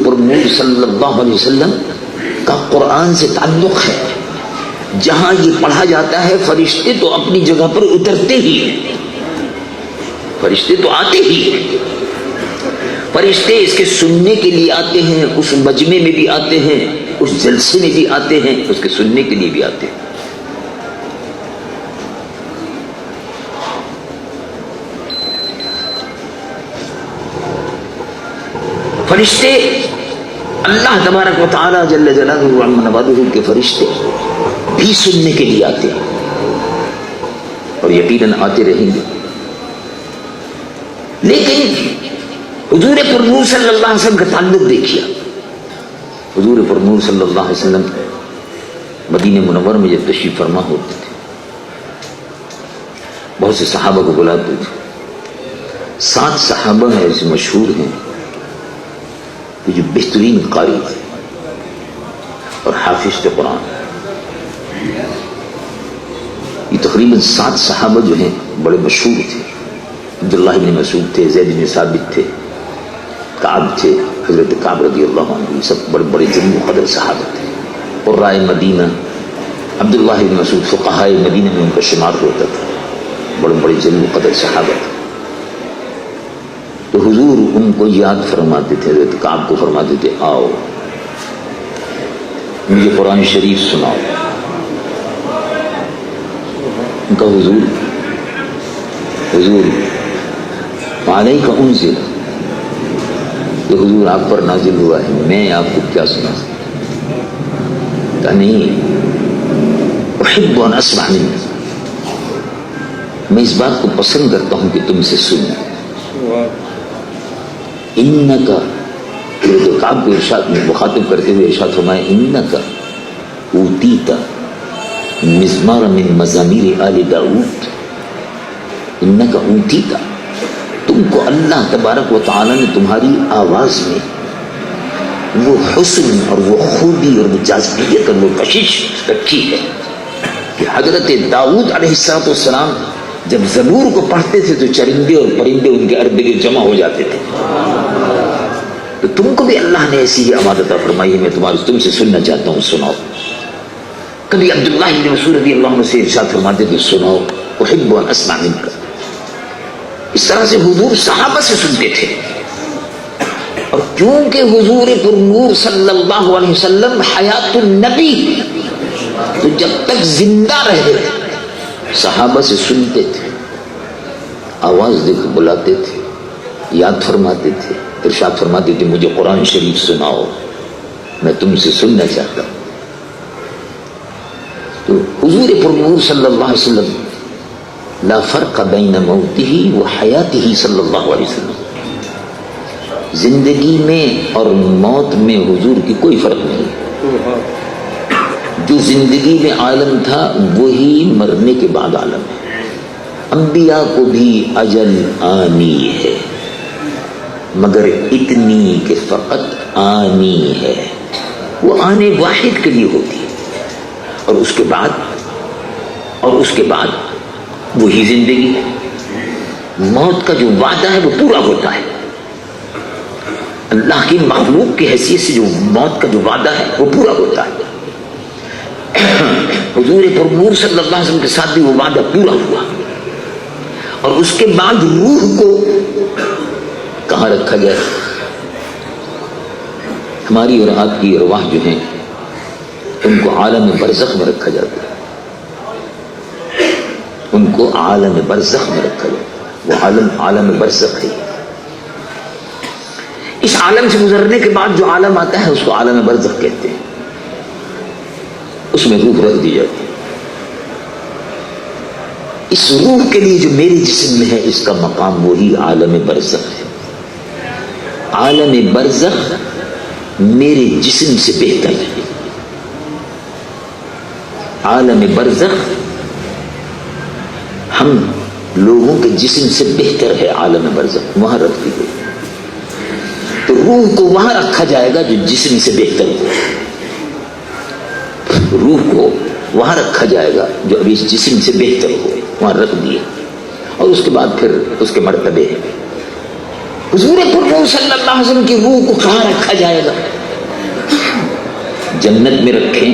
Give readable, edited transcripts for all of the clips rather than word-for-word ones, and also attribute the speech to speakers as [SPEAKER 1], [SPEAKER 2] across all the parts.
[SPEAKER 1] پر نور صلی اللہ علیہ وسلم کا قرآن سے تعلق ہے. جہاں یہ پڑھا جاتا ہے فرشتے تو اپنی جگہ پر اترتے ہی ہیں, فرشتے تو آتے ہی ہیں. فرشتے اس کے سننے کے لیے آتے ہیں, اس مجمع میں بھی آتے ہیں, اس جلسے میں بھی آتے ہیں, اس کے سننے کے لیے بھی آتے ہیں. فرشتے اللہ تبارک و تعالی جل جلالہ و عظم نوازہ کے فرشتے بھی سننے کے لیے آتے ہیں اور یقیناً آتے رہیں گے. لیکن حضور پر نور صلی اللہ علیہ وسلم کا تعلق دیکھیے. حضور پر نور صلی اللہ علیہ وسلم مدینہ منور میں جب تشریف فرما ہوتے تھے, بہت سے صحابہ کو بلاتے تھے. 7 صحابہ ہیں ایسے مشہور ہیں جو بہترین قاری تھے اور حافظ تھے قرآن. یہ تقریباً 7 صحابہ جو ہیں بڑے مشہور تھے. عبداللہ بن مسعود تھے, زید بن ثابت تھے, کعب تھے, حضرت کعب رضی اللہ عنہ, یہ سب بڑے بڑے جلیل قدر صحابہ تھے. قرائے مدینہ, عبداللہ بن مسعود فقہائے مدینہ میں ان کا شمار ہوتا تھا, بڑے بڑے جلیل قدر صحابہ تھے. تو حضور ان کو یاد فرماتے تھے, حضرت کعب کو فرماتے تھے آؤ مجھے قرآن شریف سناؤ. ان کا حضور علیہ کا انزل, کہ حضور آپ پر نازل ہوا ہے, میں آپ کو کیا سنا سکتا نہیں. احب ان اسمع منک, میں اس بات کو پسند کرتا ہوں کہ تم سے سنوں. انکا, کعب کو ارشاد میں مخاطب کرتے ہوئے ارشاد فرمایا انکا اوتیتا مزمار من مزامیر آل داؤد. انکا اوتیتا, تم کو اللہ تبارک و تعالی نے تمہاری آواز میں وہ حسن اور وہ خوبی اور وہ جاذبیت اور وہ کشش رکھی ہے کہ حضرت داؤد علیہ السلام جب زبور کو پڑھتے تھے تو چرندے اور پرندے ان کے ارد گرد جمع ہو جاتے تھے. تو تم کو بھی اللہ نے ایسی ہی آواز عطا فرمائی ہے, میں تم سے سننا چاہتا ہوں, سناؤ. کبھی عبداللہ بن مسعود رضی اللہ عنہ سے ارشاد فرماتے تھے سناؤ احب ان اسمع منک. اس طرح سے حضور صحابہ سے سنتے تھے. اور کیونکہ حضور پر نور صلی اللہ علیہ وسلم حیات النبی, تو جب تک زندہ رہے صحابہ سے سنتے تھے, آواز دے کے بلاتے تھے, یاد فرماتے تھے, ارشاد فرماتے تھے مجھے قرآن شریف سناؤ, میں تم سے سننا چاہتا ہوں. تو حضور پر نور صلی اللہ علیہ وسلم لا فرق بین موتہ و حیاتہ صلی اللہ علیہ وسلم, زندگی میں اور موت میں حضور کی کوئی فرق نہیں. جو زندگی میں عالم تھا وہی مرنے کے بعد عالم ہے. انبیاء کو بھی اجل آنی ہے, مگر اتنی کہ فقط آنی ہے, وہ آنے واحد کے لیے ہوتی ہے. اور اس کے بعد وہی زندگی ہے. موت کا جو وعدہ ہے وہ پورا ہوتا ہے. اللہ کی مخلوق کی حیثیت سے جو موت کا جو وعدہ ہے وہ پورا ہوتا ہے. حضور پر نور صلی اللہ علیہ وسلم کے ساتھ بھی وہ وعدہ پورا ہوا. اور اس کے بعد روح کو کہاں رکھا گیا؟ ہماری اور آپ کی ارواح جو ہیں ان کو عالم برزخ میں رکھا جاتا ہے. ان کو عالم برزخ میں رکھا جاتا ہے. وہ عالم برزخ ہے. اس عالم سے گزرنے کے بعد جو عالم آتا ہے اس کو عالم برزخ کہتے ہیں. اس میں روح رکھ دی جاتی ہے. اس روح کے لیے جو میرے جسم میں ہے اس کا مقام وہی عالم برزخ ہے. عالم برزخ میرے جسم سے بہتر ہے. عالم برزخ ہم لوگوں کے جسم سے بہتر ہے. عالم برزخ وہاں رکھ دی گئی. تو روح کو وہاں رکھا جائے گا جو جسم سے بہتر ہو. روح کو وہاں رکھا جائے گا جو ابھی اس جسم سے بہتر ہو, وہاں رکھ دیے. اور اس کے بعد پھر اس کے مرتبے ہیں. حضور پر صلی اللہ علیہ وسلم کی روح کو کہاں رکھا جائے گا؟ جنت میں رکھیں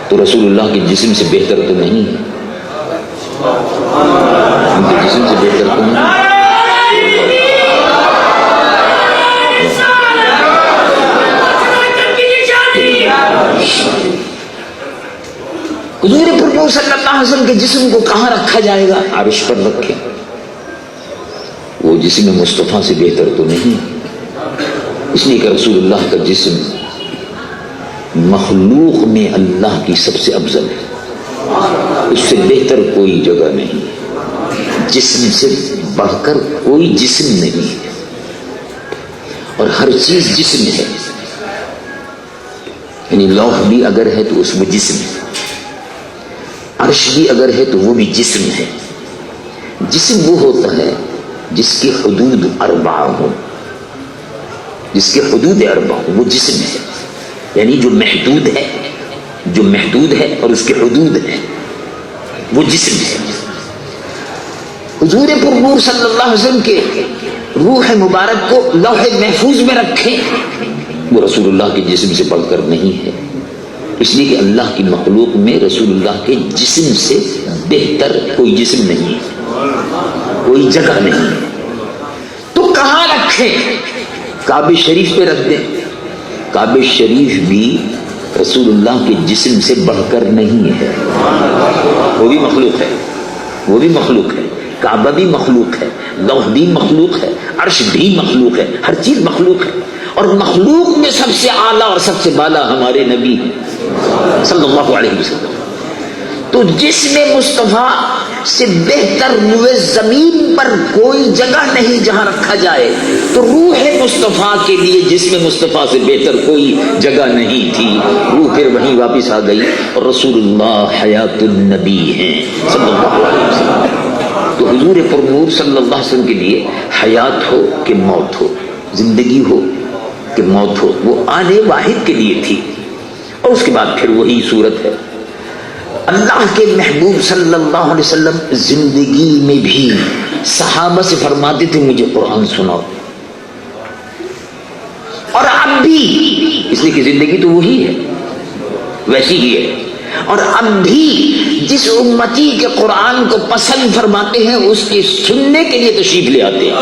[SPEAKER 1] تو رسول اللہ کے جسم سے بہتر تو نہیں ہے، ان کے جسم سے بہتر تو نہیں ہے۔ حضور پر صلی اللہ علیہ وسلم کے جسم کو کہاں رکھا جائے گا؟ عرش پر رکھیں، وہ جسم مصطفیٰ سے بہتر تو نہیں، اس لیے کہ رسول اللہ کا جسم مخلوق میں اللہ کی سب سے افضل ہے، اس سے بہتر کوئی جگہ نہیں، جسم سے بڑھ کر کوئی جسم نہیں ہے، اور ہر چیز جسم ہے، یعنی لوح بھی اگر ہے تو اس میں جسم ہے، عرش بھی اگر ہے تو وہ بھی جسم ہے۔ جسم وہ ہوتا ہے جس کی حدود اربعہ ہوں، جس کے حدود اربعہ ہوں، وہ جسم ہے، یعنی جو محدود ہے اور اس کے حدود ہیں، وہ جسم ہے۔ حضور پر نور صلی اللہ علیہ وسلم کے روح مبارک کو لوح محفوظ میں رکھیں، وہ رسول اللہ کے جسم سے بڑھ کر نہیں ہے، اس لیے کہ اللہ کی مخلوق میں رسول اللہ کے جسم سے بہتر کوئی جسم نہیں ہے، کوئی جگہ نہیں۔ تو کہاں رکھیں؟ کعبہ شریف پہ رکھ دیں، کعبہ شریف بھی رسول اللہ کے جسم سے بڑھ کر نہیں ہے، وہ بھی مخلوق ہے، وہ بھی مخلوق ہے، کعبہ بھی مخلوق ہے، لوح بھی مخلوق ہے، عرش بھی مخلوق ہے، ہر چیز مخلوق ہے، اور مخلوق میں سب سے اعلیٰ اور سب سے بالا ہمارے نبی صلی اللہ علیہ وسلم۔ تو جسم مصطفیٰ سے بہتر روح زمین پر کوئی جگہ نہیں جہاں رکھا جائے، تو روح مصطفیٰ کے لیے جسم مصطفیٰ سے بہتر کوئی جگہ نہیں تھی، روح پھر وہیں واپس آ گئی، اور رسول اللہ حیات النبی ہیں صلی اللہ علیہ وسلم۔ تو حضور پر نور صلی اللہ علیہ وسلم کے لیے حیات ہو کہ موت ہو، زندگی ہو کہ موت ہو، وہ آنے واحد کے لیے تھی، اور اس کے بعد پھر وہی صورت ہے۔ اللہ کے محبوب صلی اللہ علیہ وسلم زندگی میں بھی صحابہ سے فرماتے تھے مجھے قرآن سناؤ، اور اب بھی، اس لیے کہ زندگی تو وہی ہے، ویسی ہی ہے، اور اب بھی جس امتی کے قرآن کو پسند فرماتے ہیں اس کے سننے کے لیے تشریف لے آتے ہیں،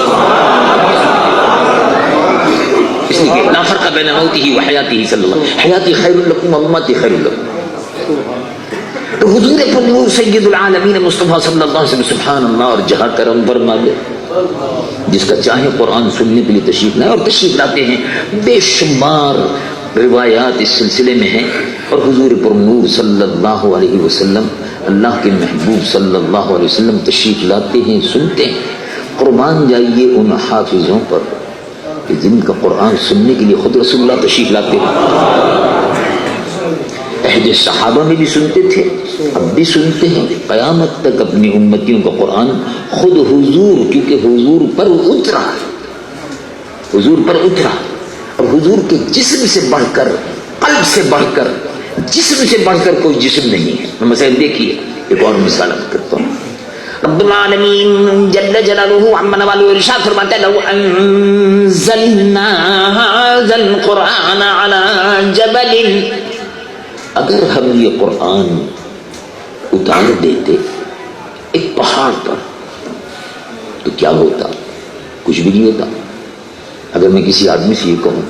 [SPEAKER 1] اس لیے کہ لا فرق بین موتہ و حیاتہ صلی اللہ، حیاتی خیر لکم و مماتی خیر لکم۔ تو حضور پر نور سید العالمین مصطفیٰ صلی اللہ علیہ وسلم سبحان اللہ، اور جہاں کرم فرما دے، جس کا چاہے قرآن سننے کے لیے تشریف لائے، اور تشریف لاتے ہیں، بے شمار روایات اس سلسلے میں ہیں، اور حضور پر نور صلی اللہ علیہ وسلم اللہ کے محبوب صلی اللہ علیہ وسلم تشریف لاتے ہیں، سنتے ہیں۔ قربان جائیے ان حافظوں پر کہ جن کا قرآن سننے کے لیے خود رسول اللہ تشریف لاتے ہیں، عہد صحابہ میں بھی سنتے تھے، اب بھی سنتے ہیں، قیامت تک اپنی امتیوں کا قرآن خود حضور، کیونکہ حضور پر اترا، حضور پر اترا، اور حضور کے جسم سے بڑھ کر، قلب سے بڑھ کر، جسم سے بڑھ کر کوئی جسم نہیں ہے۔ مثلا دیکھیے ایک اور مثال کرتا ہوں، رب العالمین جل جلالہ عما نوالہ ارشاد فرماتا ہے لو انزلنا ھذا القرآن علی جبل، اگر ہم یہ قرآن اتار دیتے ایک پہاڑ پر تو کیا ہوتا؟ کچھ بھی نہیں ہوتا۔ اگر میں کسی آدمی سے یہ کہوں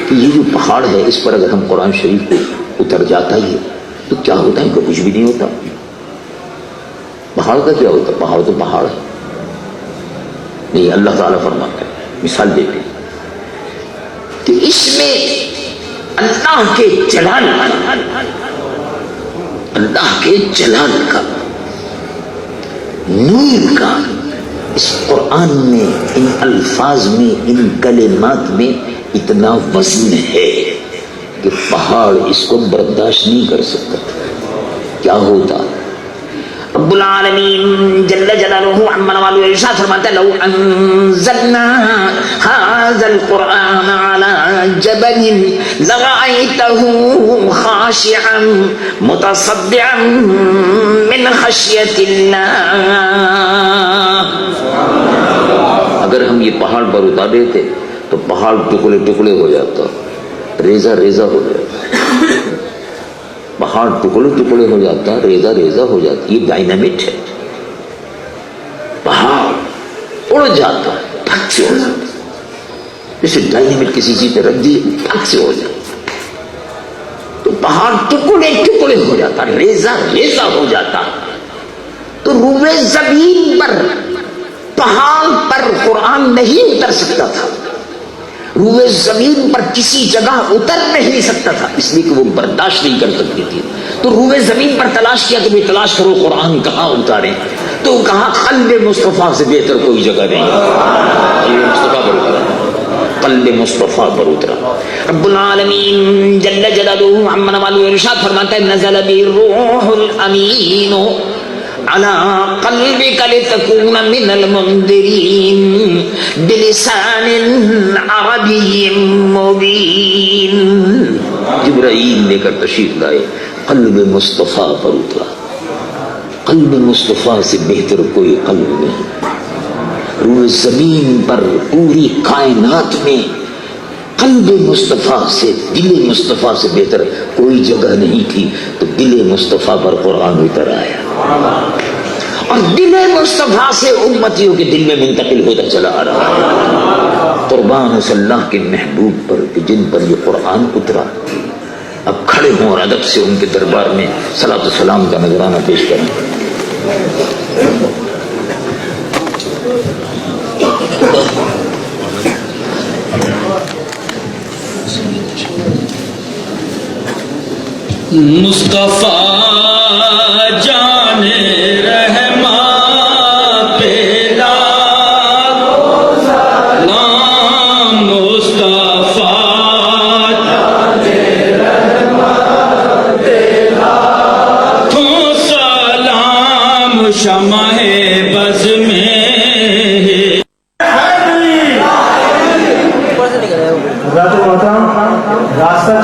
[SPEAKER 1] کہ یہ جو پہاڑ ہے اس پر اگر ہم قرآن شریف کو اتر جاتا ہی ہے تو کیا ہوتا ہے؟ کچھ بھی نہیں ہوتا۔ پہاڑ کا کیا ہوتا؟ پہاڑ تو پہاڑ ہے نہیں۔ اللہ تعالیٰ فرماتا ہے، مثال دیتے ہیں کہ اس میں اللہ کے جلال، اللہ کے جلال کا، نور کا اس قرآن میں، ان الفاظ میں، ان کلمات میں اتنا وزن ہے کہ پہاڑ اس کو برداشت نہیں کر سکتا۔ کیا ہوتا رب العالمین جل جلالہ عمن والو ارشاد فرماتا ہے لو انزلنا هذا القرآن على جبل لرأيته خاشعا متصدعا من خشیۃ اللہ. اگر ہم یہ پہاڑ پر اتار دیتے تو پہاڑ ٹکڑے ٹکڑے ہو جاتا، ریزہ ریزہ ہو جاتا، پہاڑ ٹکڑے ٹکڑے ہو جاتا، ریزہ ریزہ ہو جاتا. یہ ڈائنامٹ ہے، پہاڑ اڑ جاتا پھٹ سے ہو جاتا. جیسے ڈائنامٹ کسی چیز پہ رکھ دی پھٹ سے ہو جاتا تو پہاڑ ٹکڑے ٹکڑے ہو جاتا، ریزہ ریزہ ہو جاتا. تو روئے زمین پر پہاڑ پر قرآن نہیں اتر سکتا تھا، روئے زمین پر کسی جگہ اتر نہیں سکتا تھا، اس لیے کہ وہ برداشت نہیں کر سکتی تھی. تو روئے زمین پر تلاش کیا کہ بھی تلاش کرو قرآن کہاں اتاریں، تو کہاں قلب مصطفیٰ سے بہتر کوئی جگہ نہیں. قلب مصطفیٰ پر اترا، قلب مصطفیٰ پر اترا. رب العالمین جل جلالہ عمن والو ارشاد فرماتا ہے نزل به الروح الامین على قلبك لتكون من المنذرين بلسان عربي مبين. جبرائیل لے کر تشریف لائے، قلب مصطفیٰ پر اترا. قلب مصطفیٰ سے بہتر کوئی قلب نہیں. روئے زمین پر پوری کائنات میں قلب مصطفیٰ سے، دل مصطفیٰ سے بہتر کوئی جگہ نہیں تھی. تو دل مصطفیٰ پر قرآن اتر آیا اور دل مصطفیٰ سے امتیوں کے دل میں منتقل ہوتا چلا آ رہا ہے. قربان صلی اللہ کے محبوب پر کہ جن پر یہ قرآن اترا. اب کھڑے ہوں اور ادب سے ان کے دربار میں صلاۃ و سلام کا نذرانہ پیش کریں.
[SPEAKER 2] مصطفیٰ جان رحماں پہ لاکھوں سلام. مصطفیٰ جان رحماں پہ لاکھوں سلام. شمع بز میں
[SPEAKER 3] راستہ